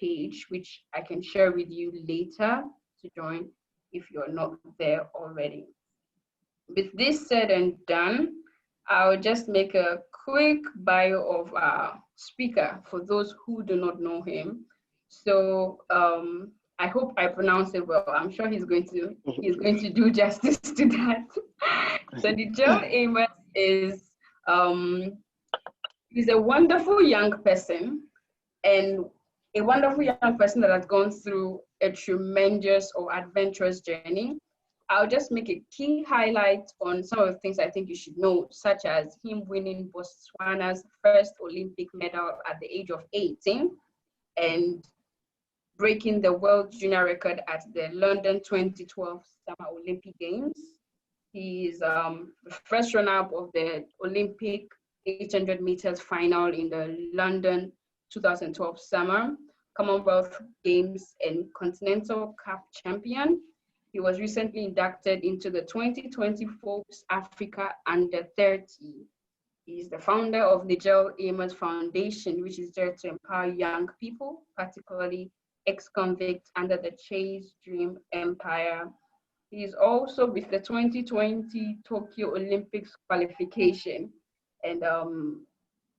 page, which I can share with you later to join if you're not there already. With this said and done, I'll just make a quick bio of our speaker for those who do not know him. So I hope I pronounce it well. I'm sure he's going to do justice to that. So Nijel Amos is he's a wonderful young person, and a wonderful young person that has gone through a tremendous or adventurous journey. I'll just make a key highlight on some of the things I think you should know, such as him winning Botswana's first Olympic medal at the age of 18 and breaking the world junior record at the London 2012 Summer Olympic Games. He is the first runner-up of the Olympic 800 meters final in the London 2012 Summer, Commonwealth Games and Continental Cup champion. He was recently inducted into the 2020 Forbes Africa Under 30. He is the founder of Nijel Amos Foundation, which is there to empower young people, particularly ex-convicts under the Chase Dream Empire. He is also with the 2020 Tokyo Olympics qualification, and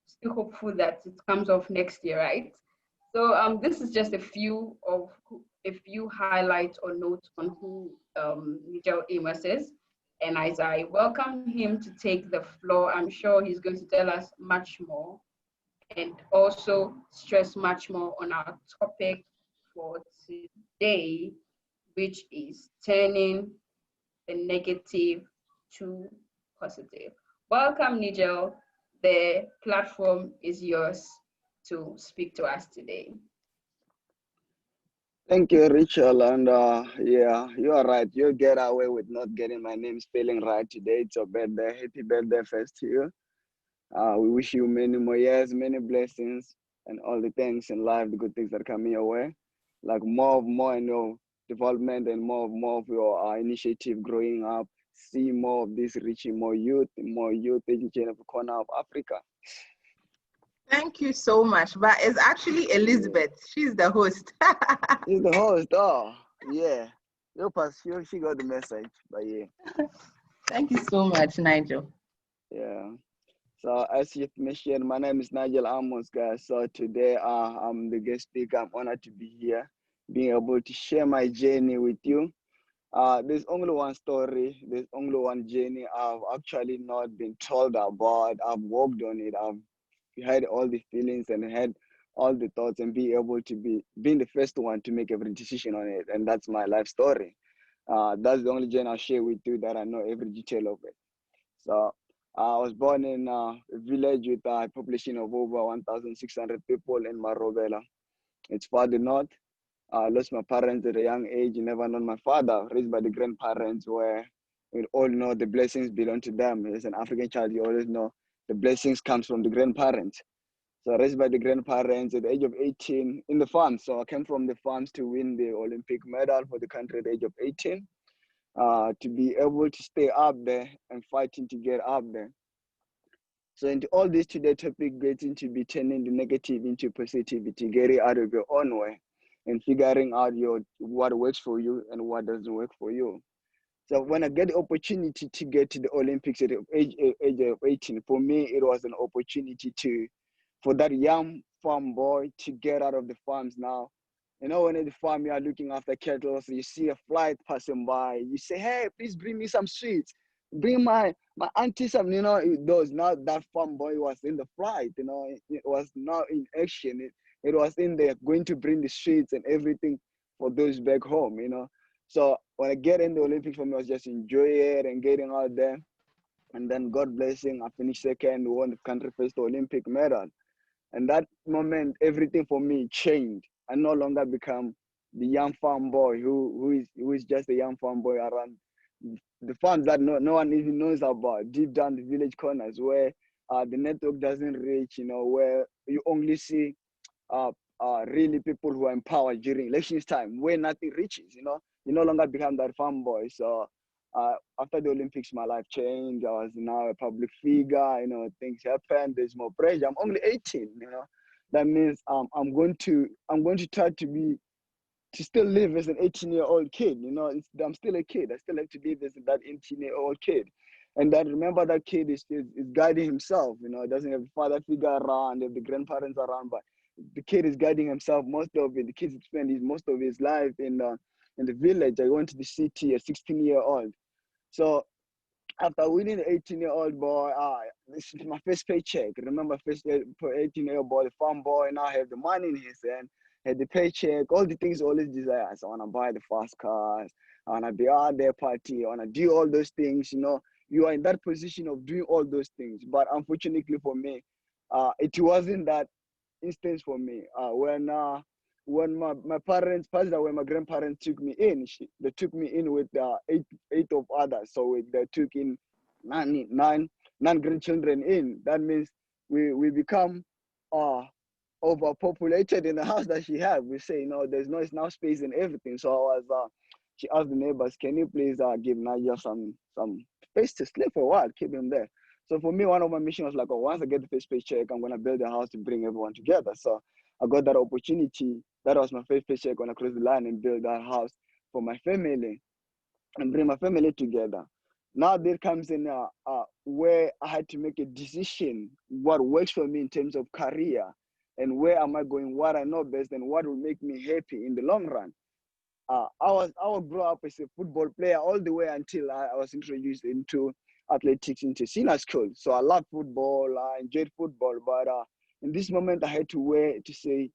still hopeful that it comes off next year, right? So this is just a few highlights or notes on who Nijel Amos is. And as I welcome him to take the floor, I'm sure he's going to tell us much more and also stress much more on our topic for today, which is turning the negative to positive. Welcome, Nijel. The platform is yours to speak to us today. Thank you, Rachel. And yeah, you are right. You get away with not getting my name spelling right today. It's your birthday. Happy birthday first to you. We wish you many more years, many blessings, and all the things in life, the good things that come your way. Like more in your development and more of your initiative growing up. See more of this reaching more youth education of the corner of Africa. Thank you so much. But it's actually Elizabeth. She's the host. She's the host. Oh, yeah. She got the message, but yeah. Thank you so much, Nigel. Yeah. So as you mentioned, my name is Nijel Amos, guys. So today I'm the guest speaker. I'm honored to be here, being able to share my journey with you. There's only one story. There's only one journey I've actually not been told about. I've worked on it. I've had all the feelings and had all the thoughts and be able to being the first one to make every decision on it. And that's my life story. That's the only journey I'll share with you that I know every detail of it. So I was born in a village with a population of over 1,600 people in Marobela. It's far the north. I lost my parents at a young age, never known my father, raised by the grandparents where we all know the blessings belong to them. As an African child, you always know the blessings comes from the grandparents. So raised by the grandparents at the age of 18 in the farms. So I came from the farms to win the Olympic medal for the country at the age of 18. To be able to stay up there and fighting to get up there. So into all this today topic, getting to be turning the negative into positivity, getting out of your own way and figuring out what works for you and what doesn't work for you. So when I get the opportunity to get to the Olympics at the age of 18, for me, it was an opportunity for that young farm boy to get out of the farms now. You know, when at the farm you are looking after cattle, so you see a flight passing by, you say, hey, please bring me some sweets. Bring my auntie some, you know, it does not that farm boy was in the flight, you know, it was not in action. It was in there going to bring the sweets and everything for those back home, you know. So when I get in the Olympics, for me, I was just enjoy it and getting out there. And then God blessing, I finished second, won the country first Olympic medal. And that moment, everything for me changed. I no longer become the young farm boy who is just a young farm boy around the farms that no one even knows about, deep down the village corners where the network doesn't reach, you know, where you only see really people who are empowered during elections time, where nothing reaches, you know. You no longer become that farm boy. So after the Olympics, my life changed. I was now a public figure, you know, things happened. There's more pressure. I'm only 18, you know. That means I'm going to try to still live as an 18-year-old kid. You know, I'm still a kid. I still have to live as that 18-year-old kid. And then remember, that kid is guiding himself. You know, doesn't have a father figure around, have the grandparents around, but the kid is guiding himself most of it. The kid spent most of his life in the village. I went to the city, a 16-year-old. So after winning the 18-year-old boy, this is my first paycheck. Remember, first 18-year-old boy, the farm boy, now I have the money in his hand, had the paycheck, all the things I always desire. So I want to buy the fast cars, I want to be out there party, I want to do all those things. You know, you are in that position of doing all those things. But unfortunately for me, it wasn't that instance for me. When my parents passed away, my grandparents took me in. They took me in with eight of others. So they took in nine grandchildren in. That means we become overpopulated in the house that she had. We say, there's no enough space and everything. So I was, she asked the neighbors, can you please give Nigel some space to sleep for a while, keep him there. So for me, one of my missions was like, once I get the first paycheck, I'm gonna build a house to bring everyone together. So I got that opportunity. That was my first paycheck when I crossed the line and build that house for my family and bring my family together. Now there comes in where I had to make a decision, what works for me in terms of career and where am I going, what I know best and what will make me happy in the long run. I would grow up as a football player all the way until I was introduced into athletics into senior school. So I love football, I enjoyed football, but in this moment I had to weigh to say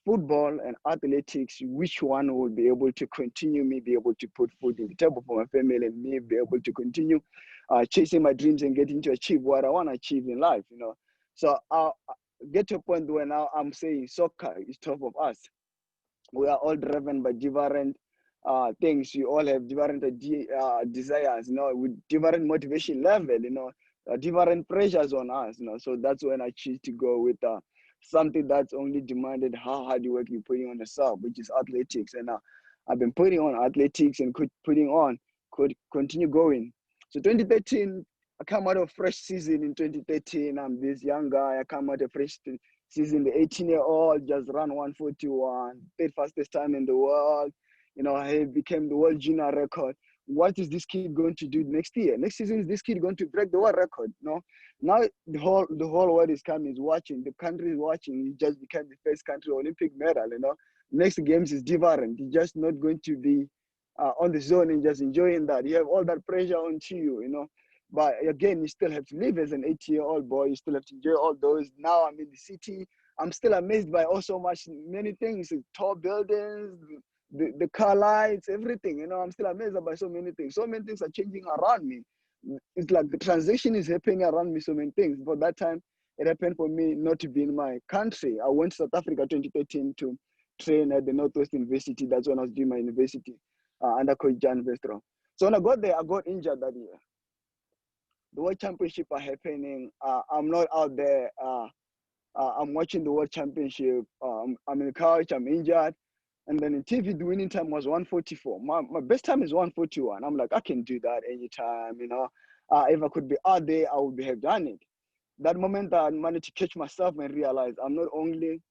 football and athletics, which one will be able to continue me, be able to put food in the table for my family and me be able to continue chasing my dreams and getting to achieve what I want to achieve in life, So I get to a point where now I'm saying soccer is top of us. We are all driven by different things. We all have different desires, with different motivation level, different pressures on us, So that's when I choose to go with something that's only demanded how hard work you're putting on yourself, which is athletics. And I've been putting on athletics and could continue going. So 2013, I come out of fresh season in 2013. I'm this young guy. I come out of fresh season, the 18-year-old, just ran 141, third fastest time in the world. I became the world junior record. What is this kid going to do next year? Next season, is this kid going to break the world record? No. Now the whole world is coming, is watching. The country is watching. He just became the first country Olympic medal. Next games is different. He's just not going to be on the zone and just enjoying that. You have all that pressure onto you, But again, you still have to live as an 80-year-old boy. You still have to enjoy all those. Now I'm in the city. I'm still amazed by many things, tall buildings, the car lights, everything. I'm still amazed by so many things. So many things are changing around me. It's like the transition is happening around me, so many things. But that time, it happened for me not to be in my country. I went to South Africa 2013 to train at the Northwest University. That's when I was doing my university under Coach Jan Vestro. So when I got there, I got injured that year. The World Championship are happening. I'm not out there. I'm watching the World Championship. I'm in the couch. I'm injured. And then in TV, the winning time was 144. My best time is 141. I'm like, I can do that anytime, If I could be out there, I would have done it. That moment, I managed to catch myself and realize I'm not only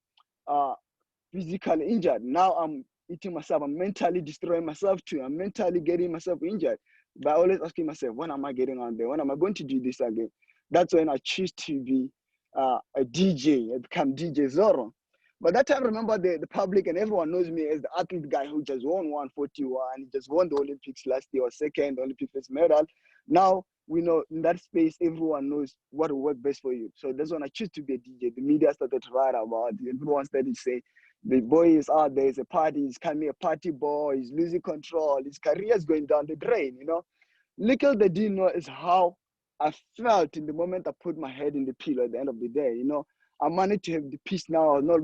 physically injured. Now I'm eating myself. I'm mentally destroying myself too. I'm mentally getting myself injured. By always asking myself, when am I getting out there? When am I going to do this again? That's when I choose to be a DJ. I become DJ Zorro. But that time, remember the public and everyone knows me as the athlete guy who just won 141. He just won the Olympics last year, or second Olympic first medal. Now we know in that space, everyone knows what will work best for you. So that's when I choose to be a DJ. The media started to write about it. Everyone started to say, the boy is out there, it's a party, he's coming a party boy, he's losing control, his career is going down the drain, Little they didn't know is how I felt in the moment I put my head in the pillow at the end of the day, I managed to have the peace now. I'm not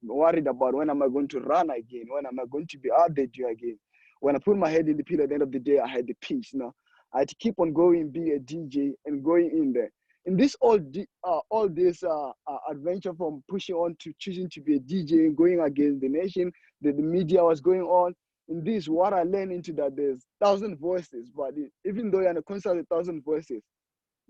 worried about when am I going to run again, when am I going to be out there again. When I put my head in the pillow at the end of the day, I had the peace, I had to keep on going, being a DJ and going in there. In this all this adventure from pushing on to choosing to be a DJ and going against the nation, the media was going on. In this, what I learned into that there's 1,000 voices, but even though you're in a concert with 1,000 voices,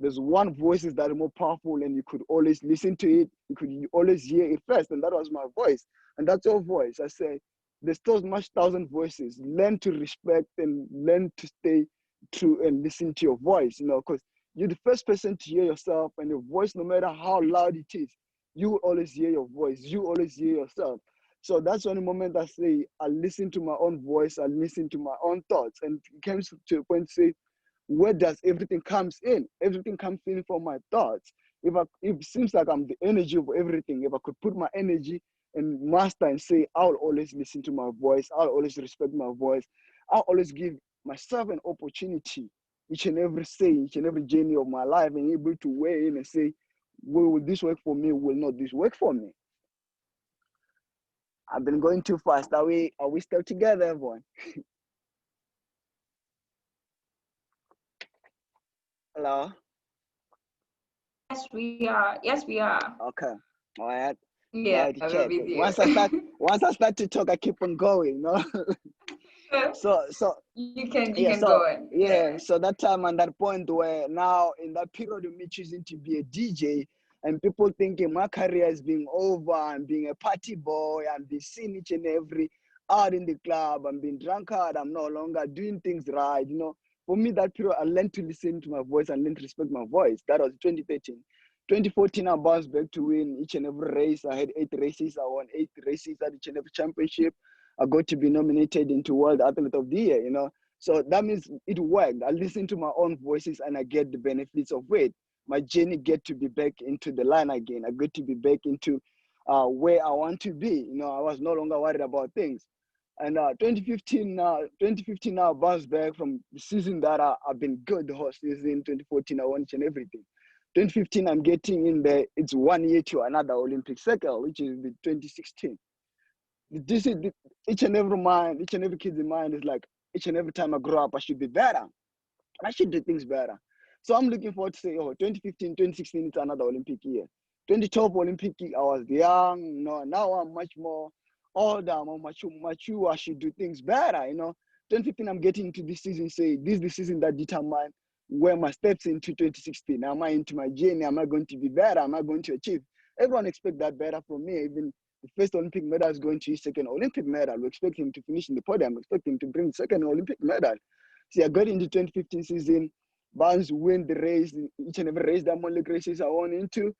there's one voices that are more powerful, and you could always listen to it. You always hear it first, and that was my voice. And that's your voice. I say, there's so much thousand voices. Learn to respect and learn to stay true and listen to your voice, because you're the first person to hear yourself, and your voice, no matter how loud it is, you will always hear your voice. You always hear yourself. So that's the only moment I say, I listen to my own voice, I listen to my own thoughts. And it comes to a point to say, where does everything comes in? Everything comes in from my thoughts. If it seems like I'm the energy of everything, if I could put my energy and master and say, I'll always listen to my voice, I'll always respect my voice, I'll always give myself an opportunity each and every journey of my life, and able to weigh in and say, will this work for me? Will not this work for me? I've been going too fast. Are we still together, everyone? Hello? Yes, we are. Yes, we are. Okay. All right. Yeah, Now I to will check. be there. Once I start to talk, I keep on going, So you can yeah, go on. yeah, so that time and that point where now in that period of me choosing to be a DJ, and people thinking my career is being over, and being a party boy, and being seen each and every out in the club, and being drunkard, I'm no longer doing things right, For me, that period, I learned to listen to my voice and learn to respect my voice. That was 2013. 2014, I bounced back to win each and every race. I had 8 races. I won 8 races at each and every championship. I got to be nominated into World Athlete of the Year, So that means it worked. I listen to my own voices and I get the benefits of it. My journey get to be back into the line again. I get to be back into where I want to be. I was no longer worried about things. And 2015 now, I bounced back from the season that I've been good the whole season. 2014, I won each and everything. 2015, I'm getting in there. It's 1 year to another Olympic cycle, which is the 2016. This is each and every kid's mind is like, each and every time I grow up, I should be better. I should do things better. So I'm looking forward to say, 2015, 2016, it's another Olympic year. 2012 Olympic, I was young. Now I'm much more older, I'm mature. I should do things better. 2015, I'm getting into this season. Say this is the season that determines where my steps into 2016. Am I into my journey? Am I going to be better? Am I going to achieve? Everyone expects that better from me. Even the first Olympic medal is going to his second Olympic medal. We expect him to finish in the podium. We expect him to bring the second Olympic medal. See, I got into 2015 season, Barnes win the race, each and every race that Monday races I won into,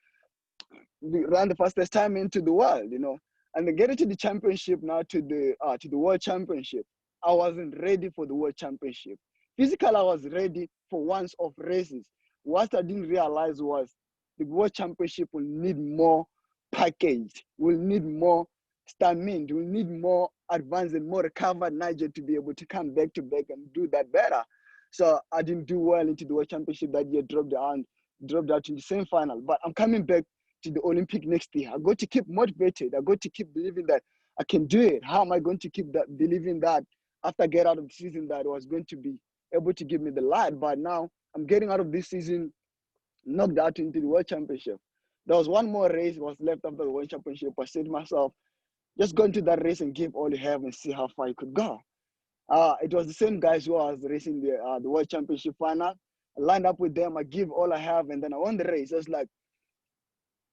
ran the fastest time into the world, And then getting to the championship now, to the world championship, I wasn't ready for the world championship. Physically, I was ready for once of races. What I didn't realize was the world championship will need more packaged, will need more stamina, will need more advanced and more recovered Nigel to be able to come back to back and do that better. So I didn't do well into the world championship that year, dropped out in the same final. But I'm coming back to the Olympic next year. I got to keep motivated. I got to keep believing that I can do it. How am I going to keep that believing that after I get out of the season that was going to be able to give me the light? But now I'm getting out of this season, knocked out into the World Championship. There was one more race was left after the World Championship. I said to myself, just go into that race and give all you have and see how far you could go. It was the same guys who I was racing the World Championship final. I lined up with them. I give all I have, and then I won the race. It's like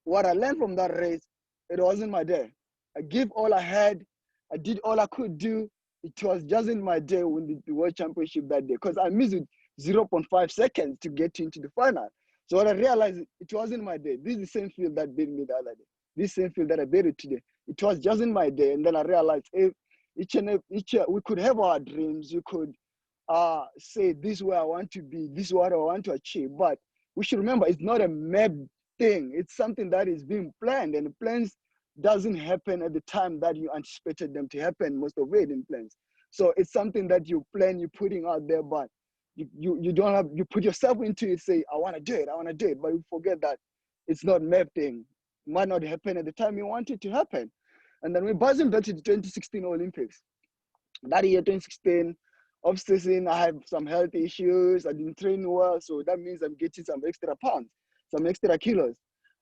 what I learned from that race. It wasn't my day. I give all I had. I did all I could do. It was just in my day when the World Championship that day, because I missed it 0.5 seconds to get into the final. So what I realized, it wasn't my day. This is the same field that beat me the other day. This same field that I beat it today. It was just in my day. And then I realized we could have our dreams. You could say, this is where I want to be. This is what I want to achieve. But we should remember, it's not a mad thing. It's something that is being planned. And the plans doesn't happen at the time that you anticipated them to happen, most of it in plans. So it's something that you plan, you're putting out there, but you don't have, you put yourself into it, say, I want to do it, but you forget that it's not map thing. It might not happen at the time you want it to happen. And then we're buzzing back to the 2016 Olympics. That year, 2016, off season, I have some health issues. I didn't train well, so that means I'm getting some extra pounds, some extra kilos.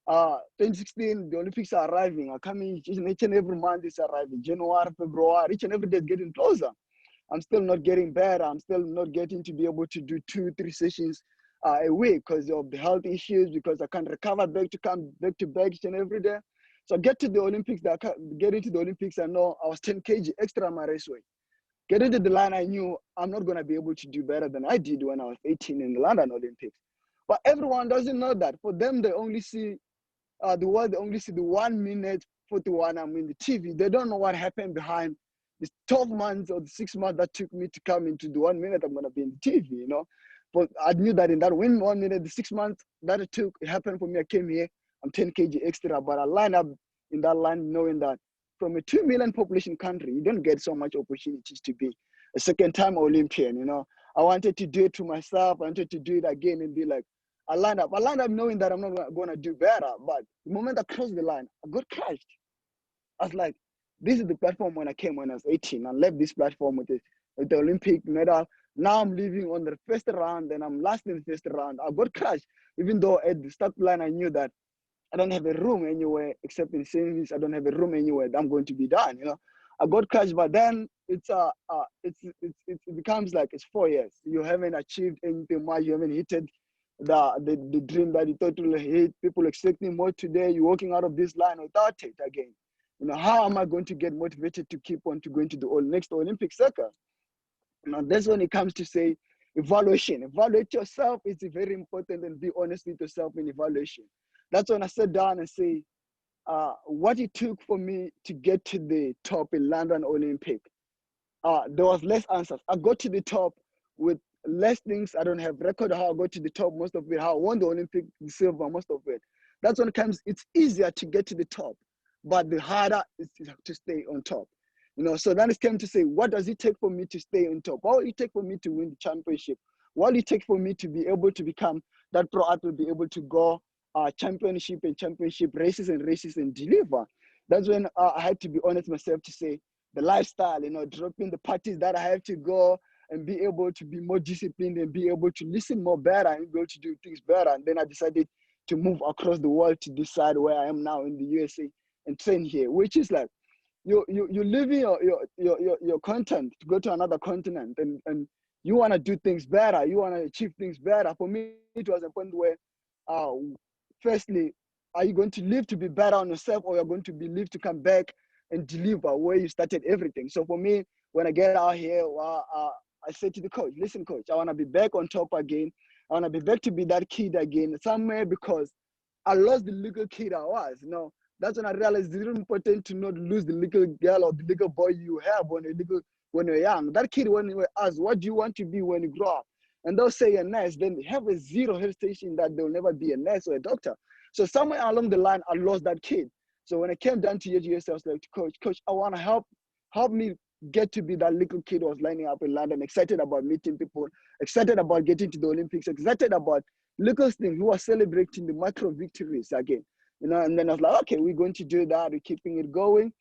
2016, the Olympics are arriving. Are coming each and every month. Is arriving. January, February, each and every day is getting closer. I'm still not getting better. I'm still not getting to be able to do 2-3 sessions a week because of the health issues, because I can't recover back to come back to back each and every day. So I get to the Olympics, get into the Olympics, I know I was 10 kg extra my race weight. Get into the line, I knew I'm not going to be able to do better than I did when I was 18 in the London Olympics. But everyone doesn't know that. For them, they only see the world, they only see the 1 minute 41 I'm in the TV. They don't know what happened behind the 12 months or the 6 months that took me to come into the 1 minute I'm going to be in the TV, you know. But I knew that in that 1 minute, the 6 months that it took, it happened for me. I came here, I'm 10 kg extra, but I lined up in that line knowing that from a 2 million population country, you don't get so much opportunities to be a second-time Olympian, you know. I wanted to do it to myself. I wanted to do it again and be like, I lined up knowing that I'm not going to do better. But the moment I crossed the line, I got crushed. I was like, this is the platform when I came when I was 18. I left this platform with the Olympic medal. Now I'm leaving on the first round and I'm last in the first round. I got crushed, even though at the start line I knew that I don't have a room anywhere except in savings. I don't have a room anywhere that I'm going to be done. You know, I got crushed, but then it becomes like it's 4 years. You haven't achieved anything much. You haven't hit the dream that you thought you will hit. People expecting more today. You're walking out of this line without it again. You know, how am I going to get motivated to keep on to going to the next Olympic circle? You know, that's when it comes to say evaluation. Evaluate yourself. It's very important, and be honest with yourself in evaluation. That's when I sat down and say, what it took for me to get to the top in London Olympic. There was less answers. I got to the top with less things. I don't have record how I got to the top, most of it, how I won the Olympic silver, most of it. That's when it comes, it's easier to get to the top, but the harder is to stay on top. You know, so then it came to say, what does it take for me to stay on top? What will it take for me to win the championship? What will it take for me to be able to become that pro athlete, be able to go championship and championship races and deliver? That's when I had to be honest myself to say the lifestyle, you know, dropping the parties that I have to go and be able to be more disciplined and be able to listen more better and be able to do things better. And then I decided to move across the world to decide where I am now in the USA and train here, which is like you're leaving your content to go to another continent, and you want to do things better, you want to achieve things better. For me, it was a point where firstly, are you going to live to be better on yourself, or you're going to be live to come back and deliver where you started everything? So for me, when I get out here, I say to the coach, listen, coach, I want to be back on top again. I want to be back to be that kid again somewhere, because I lost the little kid I was, you know. That's when I realized it's really important to not lose the little girl or the little boy you have when you're young. That kid, when you ask, what do you want to be when you grow up? And they'll say a nurse, then they have a zero hesitation that they'll never be a nurse or a doctor. So somewhere along the line, I lost that kid. So when I came down to UGS, I was like, coach, I want to help me get to be that little kid who was lining up in London, excited about meeting people, excited about getting to the Olympics, excited about little things, who are celebrating the micro victories again. You know, and then I was like, okay, we're going to do that. We're keeping it going.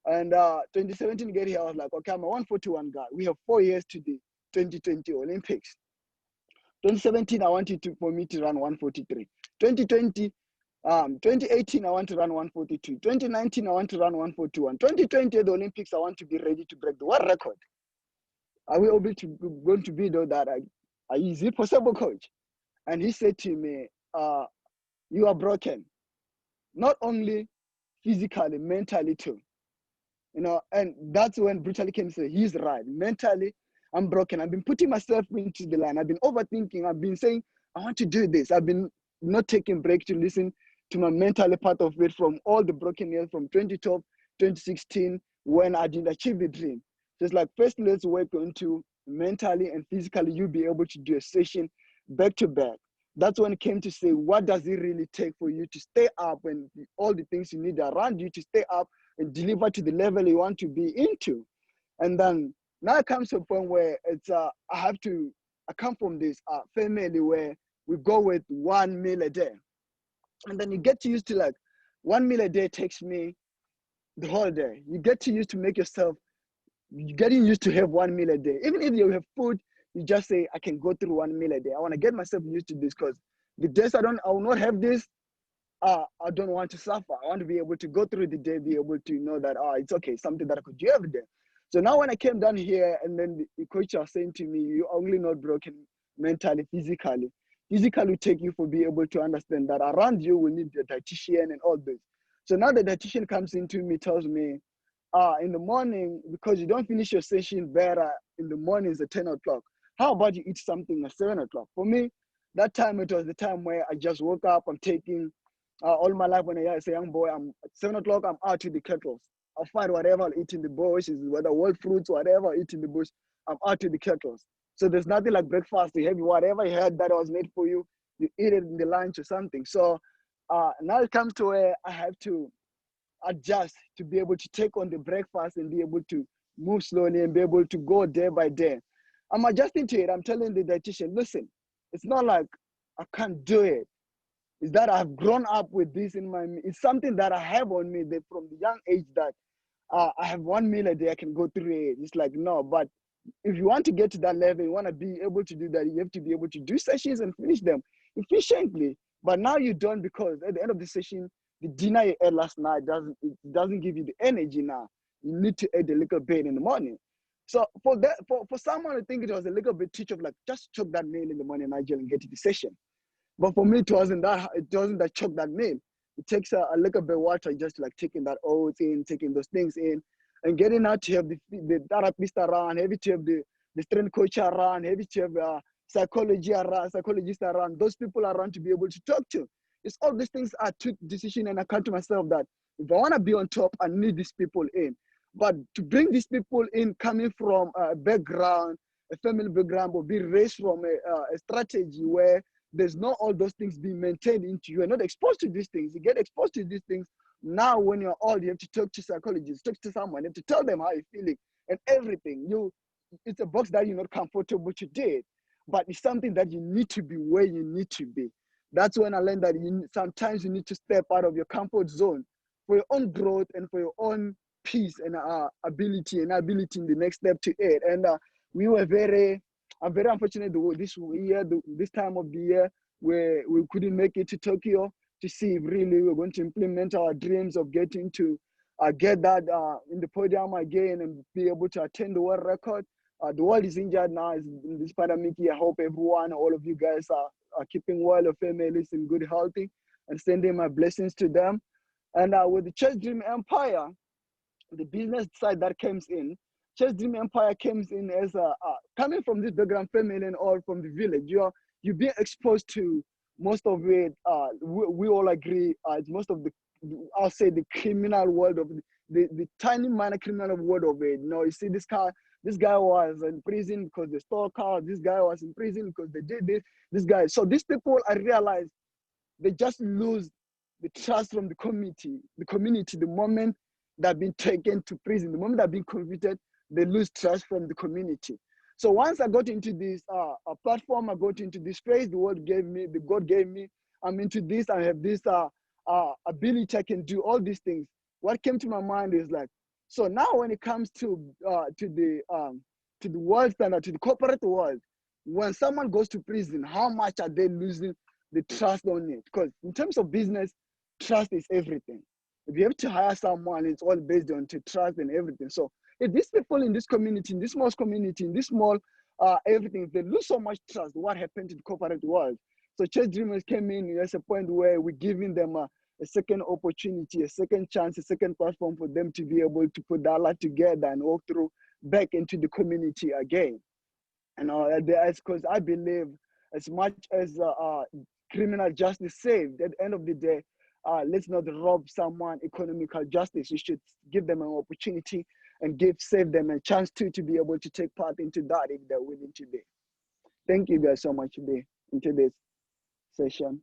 And 2017 get here, I was like, okay, I'm a 141 guy. We have 4 years to the 2020 Olympics. 2017, I wanted for me to run 143. 2018, I want to run 142. 2019, I want to run 141. 2020, the Olympics, I want to be ready to break the world record. Are we able to going to be though that? Is it possible, coach? And he said to me, you are broken. Not only physically, mentally too. You know, and that's when brutally came to say, he's right. Mentally, I'm broken. I've been putting myself into the line. I've been overthinking. I've been saying, I want to do this. I've been not taking break to listen to my mental part of it from all the broken years from 2012, 2016, when I didn't achieve the dream. So it's like, first, let's work into mentally and physically, you'll be able to do a session back to back. That's when it came to say, what does it really take for you to stay up and all the things you need around you to stay up and deliver to the level you want to be into? And then now it comes to a point where it's I come from this family where we go with 1 meal a day. And then you get used to like 1 meal a day takes me the whole day. You get used to make yourself, you're getting used to have 1 meal a day. Even if you have food, you just say, I can go through 1 meal a day. I want to get myself used to this, because the days I will not have this, I don't want to suffer. I want to be able to go through the day, be able to know that, it's okay, something that I could do every day. So now when I came down here, and then the coach was saying to me, you're only not broken mentally, physically, physically take you for being able to understand that around you will need the dietitian and all this. So now the dietitian comes into me, tells me, in the morning, because you don't finish your session better in the mornings at 10 o'clock, how about you eat something at 7 o'clock? For me, that time, it was the time where I just woke up. I'm taking all my life when I was a young boy, I'm at 7 o'clock, I'm out to the kettles. I'll find whatever I'll eat in the bush, whether wild fruits, whatever I eat in the bush, I'm out to the kettles. So there's nothing like breakfast. You have whatever you had that was made for you, you eat it in the lunch or something. So now it comes to where I have to adjust to be able to take on the breakfast and be able to move slowly and be able to go day by day. I'm adjusting to it. I'm telling the dietitian, listen, it's not like I can't do it. It's that I've grown up with this in my, it's something that I have on me that from the young age that I have 1 meal a day, I can go through it. It's like, no, but if you want to get to that level, you want to be able to do that, you have to be able to do sessions and finish them efficiently. But now you don't, because at the end of the session, the dinner you ate last night doesn't give you the energy now. You need to eat a little bit in the morning. So for that, for someone, I think it was a little bit teach of like, just choke that meal in the morning, Nigel, and get to the session. But for me, it wasn't that choke that meal. It takes a little bit of water, just like taking that oats in, taking those things in, and getting out to have the therapist around, have to have the strength coach around, have to have psychologist around, those people around to be able to talk to. It's all these things I took decision and I come to myself that if I want to be on top, I need these people in. But to bring these people in coming from a background, a family background, or be raised from a strategy where there's not all those things being maintained into you. You're not exposed to these things. You get exposed to these things. Now when you're old, you have to talk to psychologists, talk to someone, you have to tell them how you're feeling and everything. It's a box that you're not comfortable to do, but it's something that you need to be where you need to be. That's when I learned that sometimes you need to step out of your comfort zone for your own growth and for your own peace and ability in the next step to it. And I'm very unfortunate this time of the year, where we couldn't make it to Tokyo to see if really we're going to implement our dreams of getting to get that in the podium again and be able to attend the world record. The world is injured now in this pandemic. I hope everyone, all of you guys are keeping well, your families in good health, and sending my blessings to them. And with the Church Dream Empire, the business side that comes in, Church Dream Empire comes in as coming from this background family and all from the village. You're being exposed to most of it. We all agree. It's most of the, I'll say, the criminal world of the tiny minor criminal world of it. You know, you see this guy was in prison because they stole cars. This guy was in prison because they did this. This guy. So these people, I realize, they just lose the trust from the community. The moment they've been taken to prison, the moment they've been convicted, they lose trust from the community. So once I got into this platform, I got into this space God gave me, I'm into this, I have this ability, I can do all these things. What came to my mind is like, so now when it comes to the world standard, to the corporate world, when someone goes to prison, how much are they losing the trust on it? Because in terms of business, trust is everything. If you have to hire someone, it's all based on trust and everything. So if these people in this community, in this small community, in this small everything, if they lose so much trust, what happened to the corporate world? So Church Dreamers came in as a point where we're giving them a second opportunity, a second chance, a second platform for them to be able to put that lot together and walk through back into the community again. And that's because I believe as much as criminal justice saved, at the end of the day, let's not rob someone economical justice. We should give them an opportunity and save them a chance to be able to take part into that if they're willing to be. Thank you guys so much today into this session.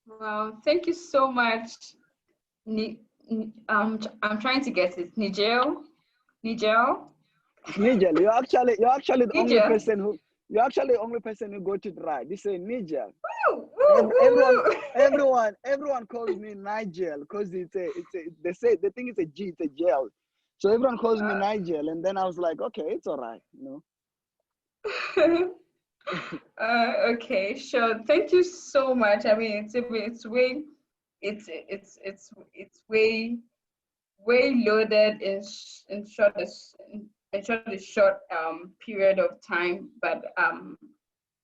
Well, thank you so much. I'm trying to get it. Nijel. It's Nijel. You're actually the only Nijel. person who got it right. This is Nijel. Everyone calls me Nigel because they think it's a G, it's a gel. So everyone calls me Nigel, and then I was like, okay, it's all right, you know. Okay, sure. Thank you so much. I mean, it's way loaded in short a short period of time, but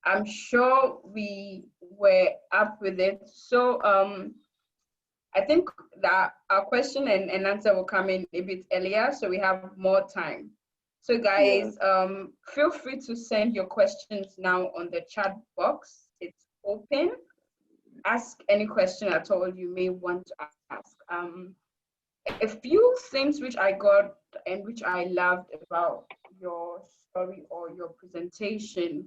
I'm sure we were up with it. So I think that our question and answer will come in a bit earlier, so we have more time. So guys, feel free to send your questions now on the chat box. It's open. Ask any question at all you may want to ask. A few things which I got and which I loved about your story or your presentation,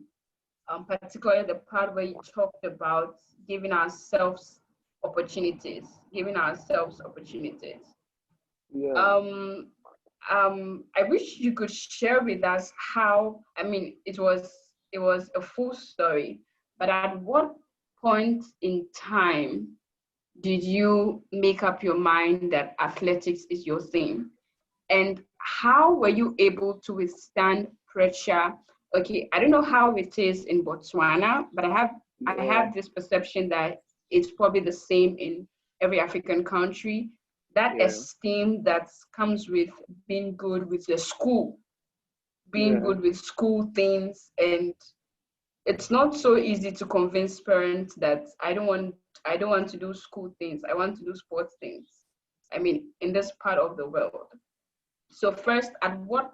particularly the part where you talked about giving ourselves opportunities, giving ourselves opportunities. Yeah. I wish you could share with us how, I mean, it was a full story, but at what point in time did you make up your mind that athletics is your thing? And how were you able to withstand pressure? Okay, I don't know how it is in Botswana, but I have this perception that it's probably the same in every African country. That esteem that comes with being good with the school, being good with school things, and it's not so easy to convince parents that I don't want to do school things. I want to do sports things. I mean, in this part of the world. So first, at what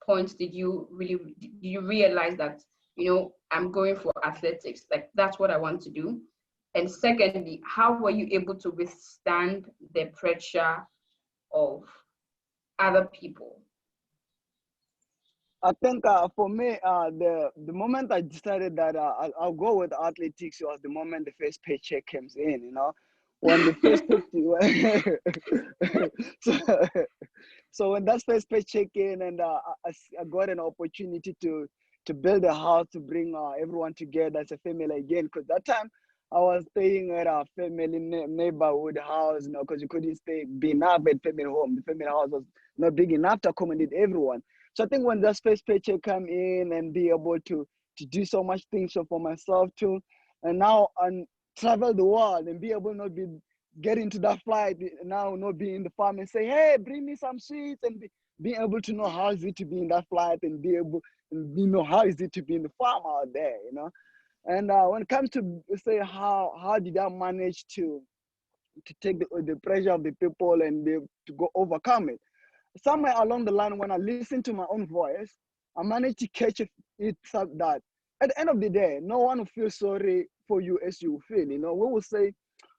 point did you realize that, you know, I'm going for athletics, like that's what I want to do? And secondly, how were you able to withstand the pressure of other people? I think for me, the moment I decided that I'll go with athletics was the moment the first paycheck comes in. You know, when the first 50, so when that first paycheck in, and I got an opportunity to build a house to bring everyone together as a family again. Because that time I was staying at a family neighborhood house, you know, because you couldn't stay big enough at family home. The family house was not big enough to accommodate everyone. So I think when that first paycheck come in and be able to do so much things for myself too, and now and travel the world and be able not be get into that flight now, not be in the farm and say, hey, bring me some sweets, and being able to know how is it to be in that flight and be able and you know how is it to be in the farm out there, you know. And when it comes to say how did I manage to take the pressure of the people and be able to go overcome it, somewhere along the line when I listen to my own voice, I managed to catch it so that at the end of the day, no one will feel sorry for you as you feel. You know, we will say,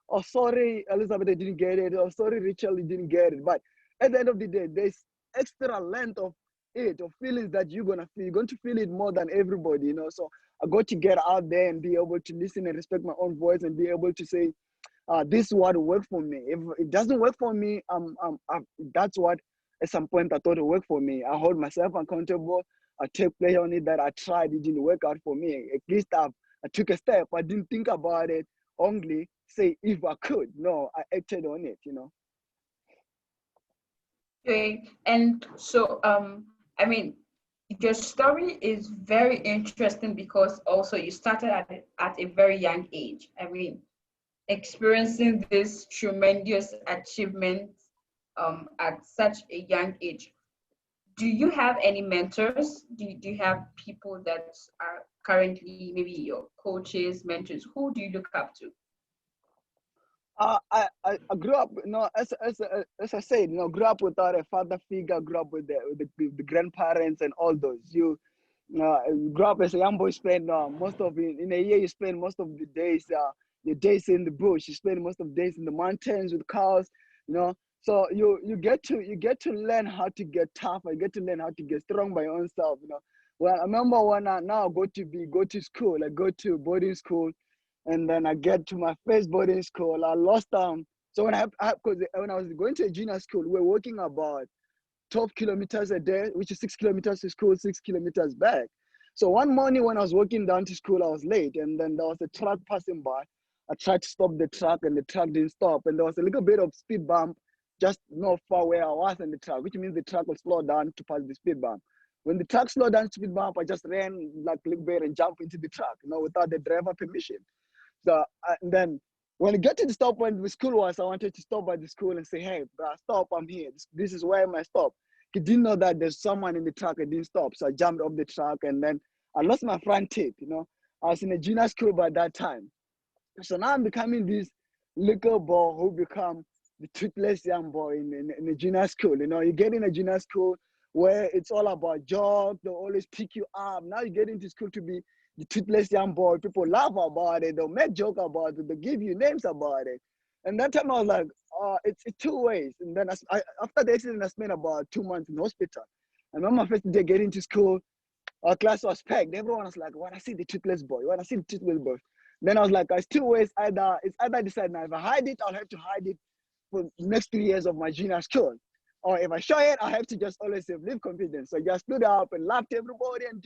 oh, sorry, Elizabeth, I didn't get it. Oh, sorry, Rachel, you didn't get it. But at the end of the day, there's extra length of it, of feelings that you're going to feel. You're going to feel it more than everybody, you know. So I got to get out there and be able to listen and respect my own voice and be able to say, this is what will work for me. If it doesn't work for me, that's what at some point I thought it worked for me. I hold myself accountable. I take pleasure on it that I tried. It didn't work out for me. At least I took a step. I didn't think about it only say if I could. No, I acted on it, you know. Okay, and so I mean, your story is very interesting because also you started at a very young age. I mean, experiencing this tremendous achievement at such a young age. Do you have any mentors? Do you have people that are currently maybe your coaches, mentors? Who do you look up to? I grew up, you know, as I said, you know, grew up without a father figure, grew up with the grandparents and all those. You grew up as a young boy, spend most of in a year, you spend most of the days, your days in the bush, you spend most of the days in the mountains with cows, you know. So you get to learn how to get tougher, you get to learn how to get strong by your own self, you know. Well, I remember when I now go to school, I go to boarding school, and then I get to my first boarding school. I lost so because when I was going to a junior school, we were working about 12 kilometers a day, which is 6 kilometers to school, 6 kilometers back. So one morning when I was walking down to school, I was late, and then there was a truck passing by. I tried to stop the truck, and the truck didn't stop, and there was a little bit of speed bump just not far where I was in the truck, which means the truck will slow down to pass the speed bump. When the truck slowed down to speed bump, I just ran like a little bit and jumped into the truck, you know, without the driver permission. So and then when I get to the stop when the school was, I wanted to stop by the school and say, hey, bro, stop, I'm here. This is where I stop. I didn't know that there's someone in the truck. I didn't stop. So I jumped off the truck and then I lost my front teeth, you know. I was in a junior school by that time. So now I'm becoming this little boy who become the toothless young boy in a junior school. You know, you get in a junior school where it's all about jokes. They'll always pick you up. Now you get into school to be the toothless young boy. People laugh about it. They'll make joke about it. They'll give you names about it. And that time I was like, it's two ways. And then after the accident, I spent about 2 months in hospital. And when my first day getting to school, our class was packed. Everyone was like, "When I see the toothless boy, when I see the toothless boy." Then I was like, "It's two ways. It's either decide now. If I hide it, I'll have to hide it for the next 3 years of my junior school, or if I show it, I have to just always have live confidence." So I just stood up and laughed at everybody and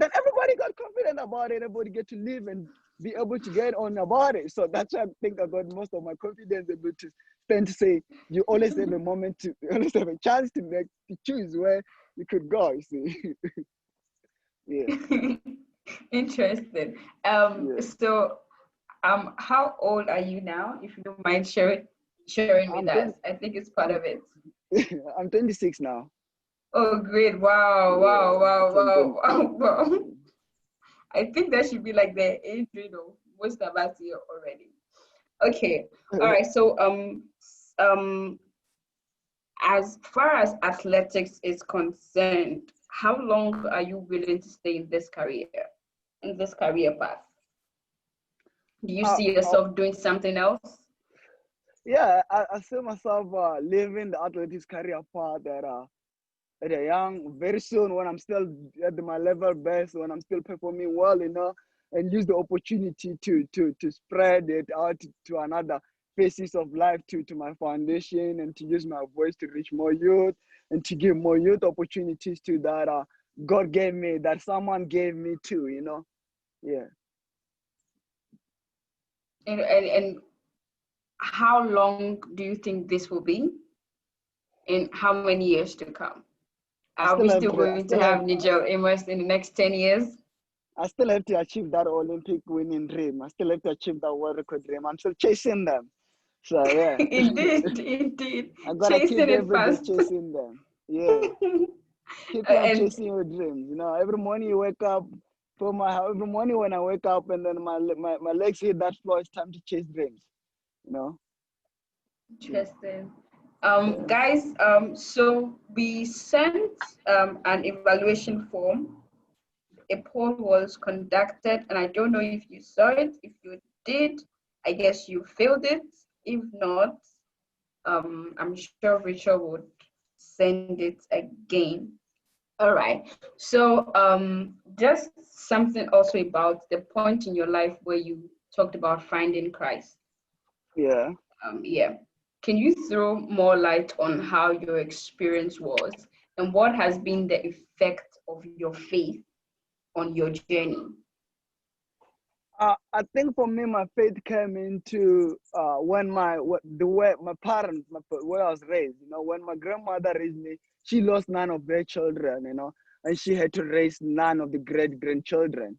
then everybody got confident about it. Everybody get to live and be able to get on about it. So that's why I think I got most of my confidence able to stand to say you always have a moment to, you always have a chance to choose where you could go. You see. Yeah. Interesting. Yeah. So how old are you now, if you don't mind sharing with I'm us? 20, I think it's part I'm, of it. I'm 26 now. Oh, great. Wow, wow, Yeah, I wow, turned wow, 26. wow, wow. I think that should be like the age rate of most of us here already. Okay. All right. So um as far as athletics is concerned, how long are you willing to stay in this career path? Do you uh, see uh, yourself doing something else? yeah, I see myself living the athletics career path at a young, very soon when I'm still at my level best, when I'm still performing well, you know, and use the opportunity to spread it out to another phases of life to my foundation and to use my voice to reach more youth and to give more youth opportunities to that God gave me, that someone gave me too, you know. Yeah. And how long do you think this will be? In how many years to come? Are we still going to have Nijel Amos in the next 10 years? I still have to achieve that Olympic winning dream. I still have to achieve that world record dream. I'm still chasing them. So yeah. Indeed, indeed. I gotta keep Chasing it every day fast. chasing them. Yeah. Keep on And chasing your dreams. You know, every morning you wake up, every morning when I wake up and then my legs hit that floor, it's time to chase dreams. You know? interesting. Yeah. Guys, so we sent an evaluation form. A poll was conducted, and I don't know if you saw it. If you did, I guess you filled it. If not, I'm sure Rachel would send it again. All right. So just something also about the point in your life where you talked about finding Christ. Yeah. Yeah. Can you throw more light on how your experience was and what has been the effect of your faith on your journey? I think for me, my faith came into when the way my parents, where I was raised. You know, when my grandmother raised me, she lost none of her children. You know, and she had to raise none of the great grandchildren.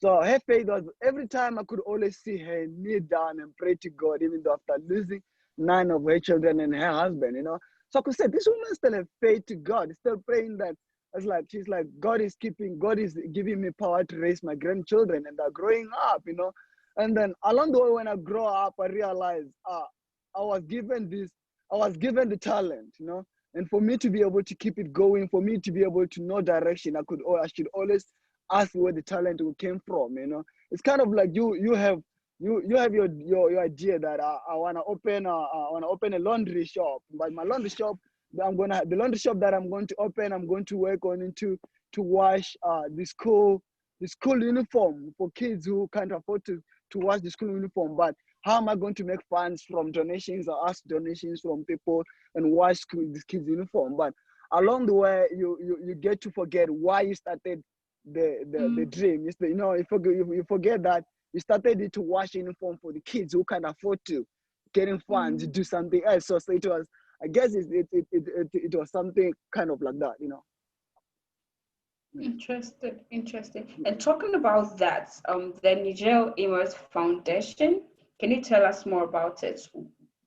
So her faith was every time I could always see her kneel down and pray to God, even though after losing nine of her children and her husband. You know, so I could say this woman still have faith to God, still praying that. It's like she's like God is giving me power to raise my grandchildren, and they're growing up, you know. And then along the way, when I grow up, I realized I was given the talent, you know. And for me to be able to keep it going, for me to be able to know direction, I should always ask where the talent came from, you know. It's kind of like you have your idea that I want to open a laundry shop, but my laundry shop the laundry shop that I'm going to open, I'm going to work on into to wash the school uniform for kids who can't afford to wash the school uniform. But how am I going to make funds from donations or ask donations from people and wash this kids uniform? But along the way, you get to forget why you started the dream. You know, you forget that you started it to wash uniform for the kids who can't afford to getting funds to do something else. So it was, I guess it was something kind of like that, you know. Interesting. And talking about that, the Nijel Amos Foundation, can you tell us more about it?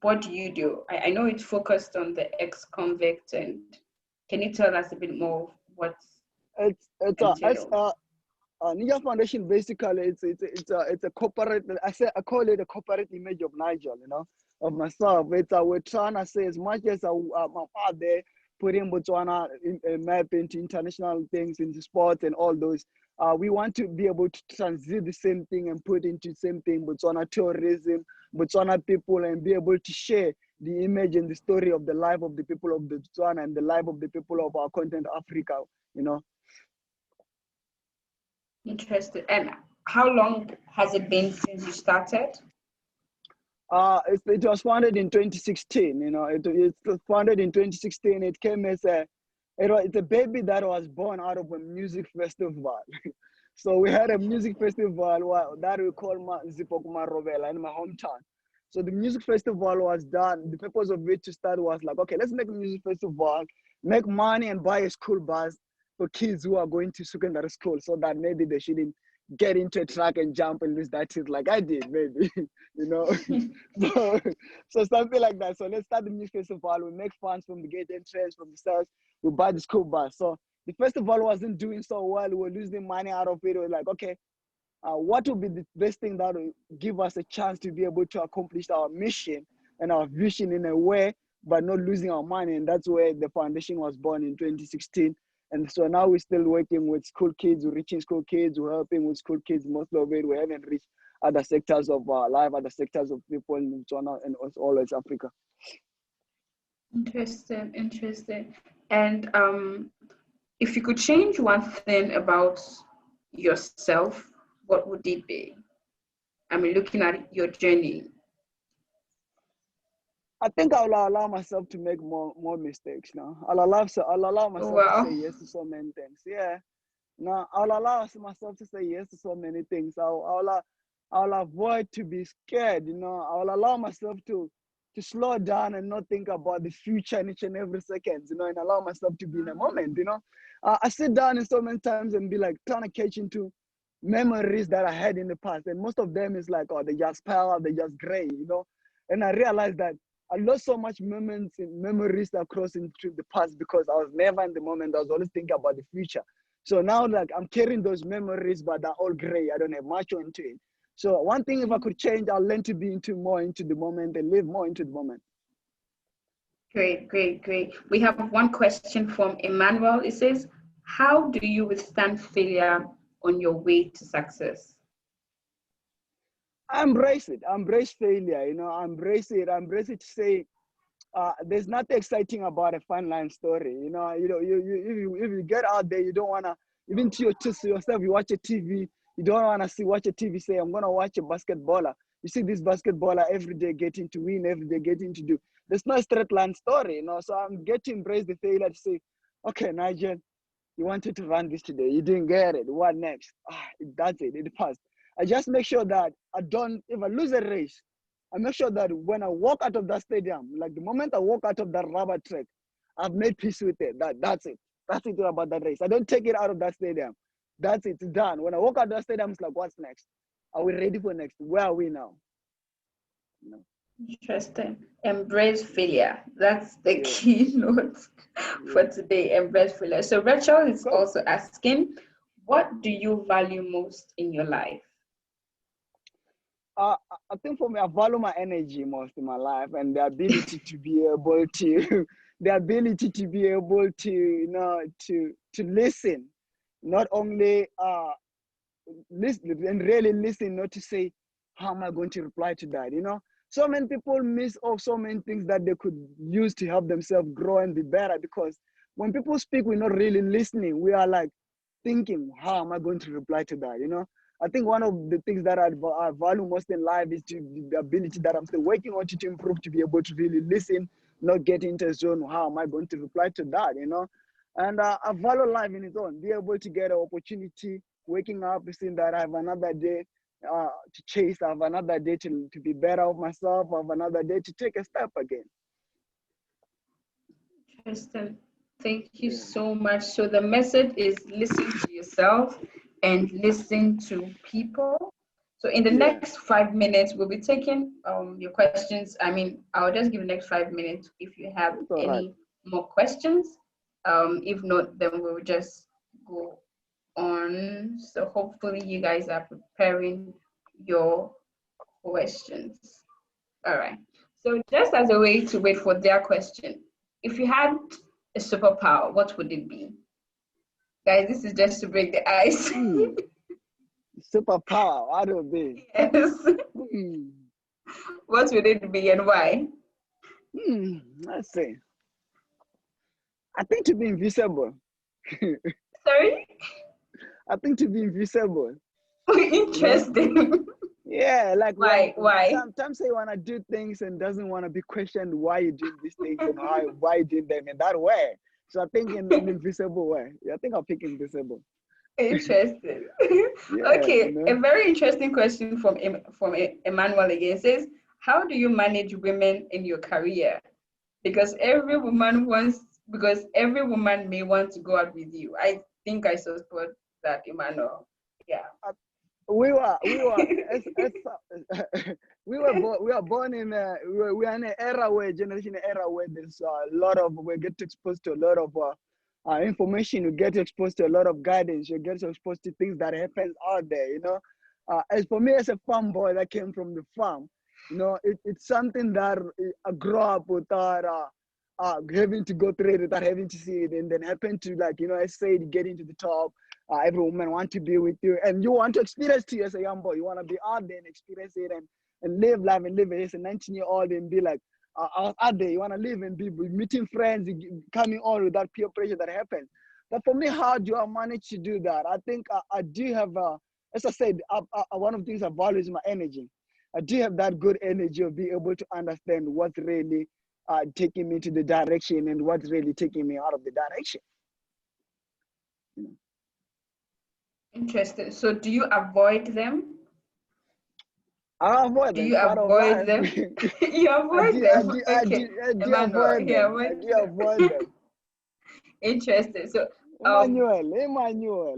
What do you do? I know it's focused on the ex-convict and Can you tell us a bit more of what's It's entailed? Nijel Foundation basically it's a corporate. I call it a corporate image of Nigel, of myself. We're trying to say as much as I'm out there putting Botswana in a map into international things, into sports and all those. We want to be able to transit the same thing and put into the same thing Botswana tourism, Botswana people, and be able to share the image and the story of the life of the people of Botswana and the life of the people of our continent, Africa. Interesting. And how long has it been since you started? It was founded in 2016. It was founded in 2016. It came as it's a baby that was born out of a music festival. So we had a music festival that we call Zipokuma Rovela in my hometown. So the music festival was done. The purpose of it to start was like, okay, let's make a music festival, make money and buy a school bus for kids who are going to secondary school so that maybe they shouldn't get into a truck and jump and lose that shit like I did, maybe, so, so something like that. So let's start the music festival. We make funds from the gate entrance, from the sales. We buy the school bus. So the festival wasn't doing so well. We were losing money out of it. We were like, okay, what would be the best thing that will give us a chance to be able to accomplish our mission and our vision in a way, but not losing our money? And that's where the foundation was born in 2016. And so now we're still working with school kids, we're reaching school kids, we're helping with school kids, most of it. We haven't reached other sectors of life, other sectors of people in Botswana and all West Africa. Interesting. And if you could change one thing about yourself, what would it be? I mean, looking at your journey. I think I'll allow myself to make more mistakes now. I'll allow myself to say yes to so many things. Yeah. No, I'll allow myself to say yes to so many things. I'll avoid to be scared, I'll allow myself to slow down and not think about the future in each and every second, and allow myself to be in a moment, I sit down in so many times and be like trying to catch into memories that I had in the past. And most of them is like, oh, they just pale, they just gray, And I realized that I lost so much moments and memories across into the past because I was never in the moment. I was always thinking about the future. So now, like, I'm carrying those memories, but they're all gray. I don't have much into it. So one thing, if I could change, I'll learn to be more into the moment and live more into the moment. Great. We have one question from Emmanuel. It says, how do you withstand failure on your way to success? Embrace it. Embrace failure. Embrace it to say, there's nothing exciting about a fun line story. If you get out there, you don't want to, even to yourself, you watch a TV, you don't want to watch a TV, say, I'm going to watch a basketballer. You see this basketballer every day getting to win, every day getting to do. There's no straight line story, So I'm getting to embrace the failure to say, okay, Nigel, you wanted to run this today. You didn't get it. What next? That's it. It passed. I just make sure that if I lose a race, I make sure that when I walk out of that stadium, like the moment I walk out of that rubber track, I've made peace with it. That's it. That's it about that race. I don't take it out of that stadium. That's it. It's done. When I walk out of that stadium, it's like, what's next? Are we ready for next? Where are we now? Interesting. Embrace failure. That's the keynote for today. Embrace failure. So Rachel is also asking, what do you value most in your life? I think for me, I value my energy most in my life and the ability to be able to, to listen, not only listen and really listen, not to say, how am I going to reply to that? So many people miss off so many things that they could use to help themselves grow and be better, because when people speak, we're not really listening. We are like thinking, how am I going to reply to that? I think one of the things that I value most in life is the ability that I'm still working on to improve, to be able to really listen, not get into a zone. How am I going to reply to that? And I value life in its own. Be able to get an opportunity, waking up, seeing that I have another day to chase, I have another day to be better of myself, I have another day to take a step again. Interesting. Thank you so much. So the message is listen to yourself and listen to people. So in the next 5 minutes, we'll be taking your questions. I mean, I'll just give the next 5 minutes if you have any more questions. If not, then we'll just go on. So hopefully you guys are preparing your questions. All right. So just as a way to wait for their question, if you had a superpower, what would it be? Guys, this is just to break the ice. Superpower, what would be? Yes. Hmm. What would it be and why? Let's see. I think to be invisible. Sorry? I think to be invisible. Interesting. You know? Yeah, like Why? Why? Sometimes you want to do things and doesn't want to be questioned why you doing these things and why you doing them in that way. So I think in an invisible way. Yeah, I think I'll pick invisible. Interesting. Yeah, Okay, you know? a very interesting question from Emmanuel again. It says, how do you manage women in your career? Because every woman may want to go out with you. I think I support that, Emmanuel. Yeah. We were we are born in we are in an era where there's a lot of we get exposed to a lot of information. You get exposed to a lot of guidance. You get exposed to things that happens out there. You know, as for me as a farm boy that came from the farm, you know, it's something that I grew up without having to go through it, without having to see it, and then happen to, like, you know, I said, get into the top. Every woman want to be with you, and you want to experience it as a young boy. You want to be out there and experience it and live life and live it as a 19-year-old and be like out there. You want to live and be meeting friends, coming on with that peer pressure that happens. But for me, how do I manage to do that? I think I do have, as I said, one of the things I value is my energy. I do have that good energy of being able to understand what's really taking me to the direction and what's really taking me out of the direction. Interesting. So do you avoid them? I avoid Do them. you It's part of avoid life. them? You avoid them. Okay. I do Emmanuel, avoid them. I do avoid them. Interesting. So Emmanuel.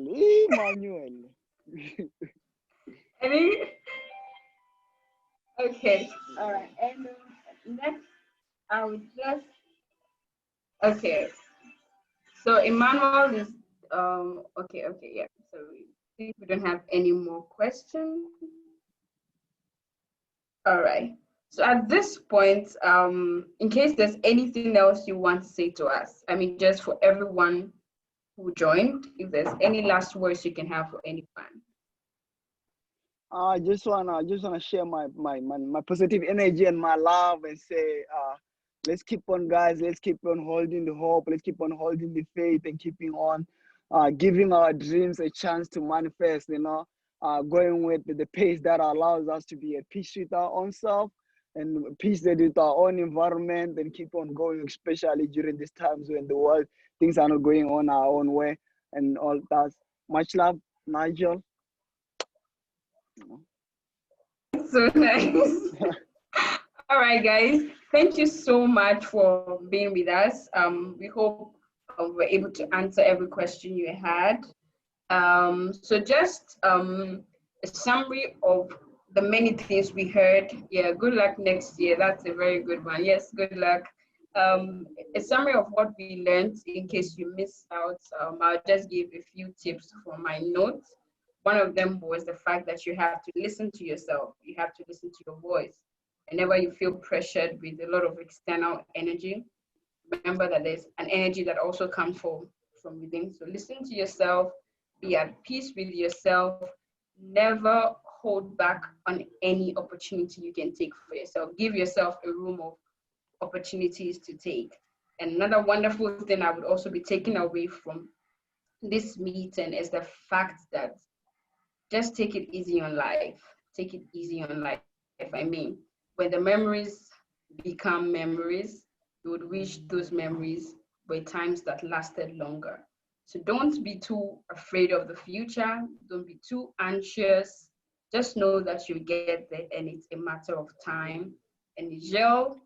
any okay. All right. And next I would just okay. So Emmanuel is okay, yeah. So we don't have any more questions. All right. So at this point, in case there's anything else you want to say to us, I mean, just for everyone who joined, if there's any last words you can have for any fan. I just wanna share my positive energy and my love and say, let's keep on, guys. Let's keep on holding the hope. Let's keep on holding the faith and keeping on, giving our dreams a chance to manifest. You know, going with the pace that allows us to be at peace with our own self and peace with our own environment, and keep on going, especially during these times when the world things are not going on our own way and all that. Much love, Nigel. So nice. All right, guys. Thank you so much for being with us. We hope we're able to answer every question you had. So just a summary of the many things we heard. Yeah, good luck next year. That's a very good one. Yes, good luck. A summary of what we learned in case you missed out. I'll just give a few tips from my notes. One of them was the fact that you have to listen to yourself. You have to listen to your voice. Whenever you feel pressured with a lot of external energy, remember that there's an energy that also comes from within. So listen to yourself, be at peace with yourself, never hold back on any opportunity you can take for yourself. Give yourself a room of opportunities to take. And another wonderful thing I would also be taking away from this meeting is the fact that just take it easy on life. Take it easy on life. I mean, when the memories become memories, you would wish those memories were times that lasted longer. So don't be too afraid of the future. Don't be too anxious. Just know that you get there and it's a matter of time. And Nijel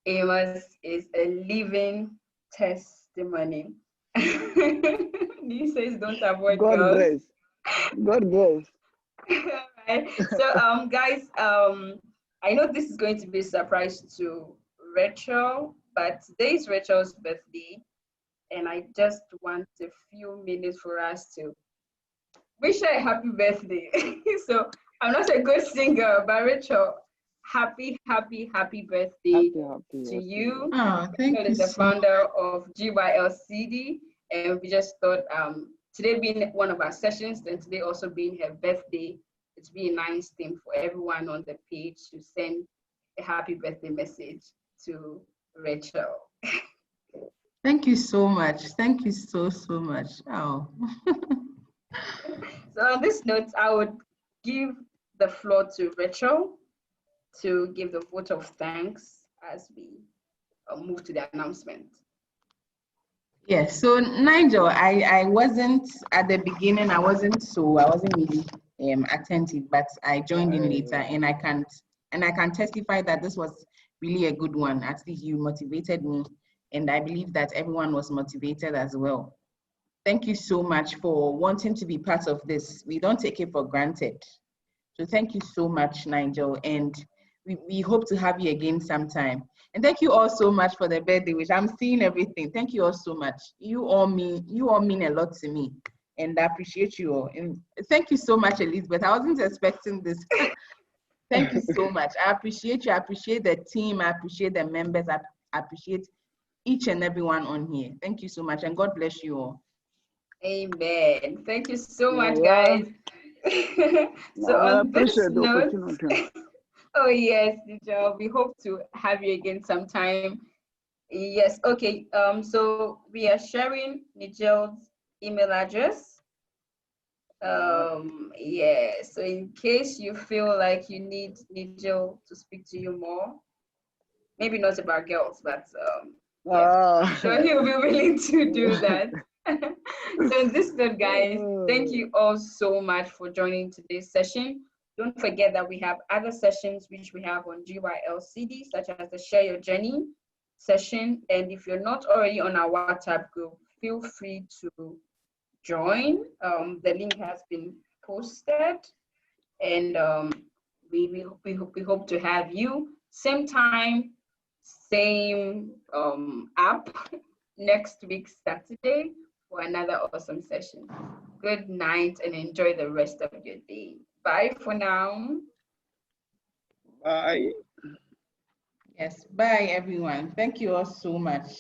Amos is a living testimony. He says don't avoid God girls. bless. God bless. Right. So guys, I know this is going to be a surprise to Rachel, but today is Rachel's birthday, and I just want a few minutes for us to wish her a happy birthday. So I'm not a good singer, but Rachel, happy birthday to you. Oh, thank Rachel you is the so founder of GYLCD, and we just thought today being one of our sessions and today also being her birthday, it's be a nice thing for everyone on the page to send a happy birthday message to Rachel. Thank you so much. Thank you so much. Oh. So on this note, I would give the floor to Rachel to give the vote of thanks as we move to the announcement. Yes, so Nigel, I wasn't at the beginning, I wasn't really attentive, but I joined in later, and I can testify that this was really a good one. At least you motivated me, and I believe that everyone was motivated as well. Thank you so much for wanting to be part of this. We don't take it for granted. So thank you so much, Nigel, and we hope to have you again sometime. And thank you all so much for the birthday wish. I'm seeing everything. Thank you all so much. You all mean a lot to me, and I appreciate you all. And thank you so much, Elizabeth. I wasn't expecting this. Thank you so much. I appreciate you. I appreciate the team. I appreciate the members. I appreciate each and everyone on here. Thank you so much, and God bless you all. Amen. Thank you so much, guys. So on this note, oh yes, Nijel, we hope to have you again sometime. Yes, okay. So we are sharing Nijel's email address. Yeah, so in case you feel like you need Nijel to speak to you more, maybe not about girls, but yeah, I'm sure he'll be willing to do that. So in this note, guys, thank you all so much for joining today's session. Don't forget that we have other sessions which we have on GYLCD, such as the Share Your Journey session. And if you're not already on our WhatsApp group, feel free to join. The link has been posted, and we hope to have you same time, same app next week Saturday for another awesome session. Good night and enjoy the rest of your day. Bye for now. Bye. Yes, bye everyone. Thank you all so much.